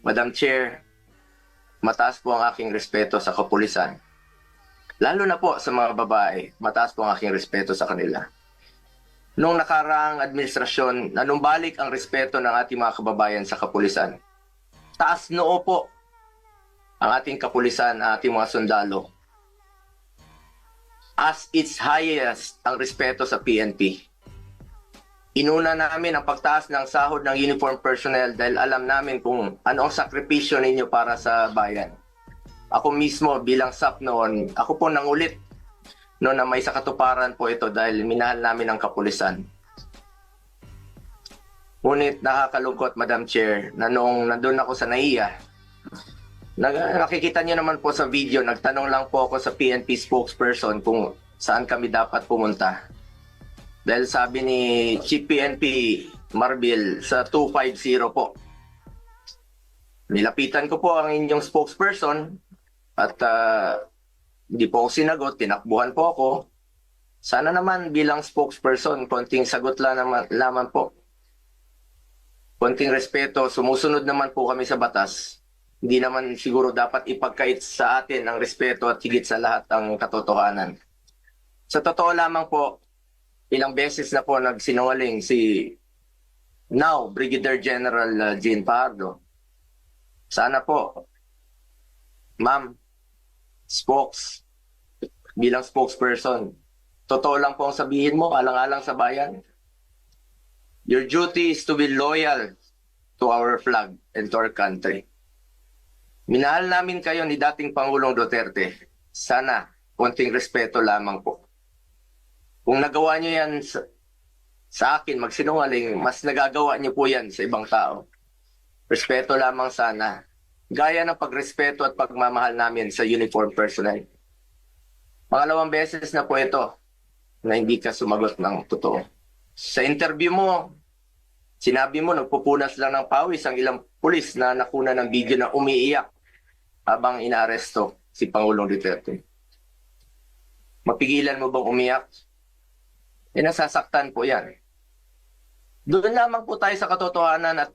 Madam Chair, mataas po ang aking respeto sa kapulisan. Lalo na po sa mga babae, mataas po ang aking respeto sa kanila. Nung nakaraang administrasyon, nanumbalik ang respeto ng ating mga kababayan sa kapulisan. Taas noo po ang ating kapulisan, ang ating mga sundalo. As its highest ang respeto sa PNP. Inuna namin ang pagtaas ng sahod ng uniform personnel dahil alam namin kung ano ang sakripisyo ninyo para sa bayan. Ako mismo bilang SAP noon, ako po nangulit noon na may sakatuparan po ito dahil minahal namin ang kapulisan. Ngunit nakakalungkot, Madam Chair, na nung nandun ako sa NAIA, nakikita niyo naman po sa video, nagtanong lang po ako sa PNP spokesperson kung saan kami dapat pumunta. Dahil sabi ni Chief PNP Marbil sa 250 po. Nilapitan ko po ang inyong spokesperson at hindi po ako sinagot, tinakbuhan po ako. Sana naman bilang spokesperson, konting sagot lang naman po. Konting respeto, sumusunod naman po kami sa batas. Hindi naman siguro dapat ipagkait sa atin ang respeto at higit sa lahat ang katotohanan. Sa totoo lamang po, ilang beses na po nagsinungaling si now Brigadier General Jean Pardo. Sana po, ma'am, bilang spokesperson, totoo lang po ang sabihin mo, alang-alang sa bayan. Your duty is to be loyal to our flag and to our country. Minahal namin kayo ni dating Pangulong Duterte. Sana, konting respeto lamang po. Kung nagawa niyo yan sa akin, magsinungaling, mas nagagawa niyo po yan sa ibang tao. Respeto lamang sana. Gaya ng pagrespeto at pagmamahal namin sa uniform personnel. Pangalawang beses na po ito na hindi ka sumagot ng totoo. Sa interview mo, sinabi mo nagpupunas lang ng pawis ang ilang pulis na nakuna ng video na umiiyak habang inaaresto si Pangulong Duterte. Mapigilan mo bang umiyak? Nasasaktan po yan. Doon lamang po tayo sa katotohanan at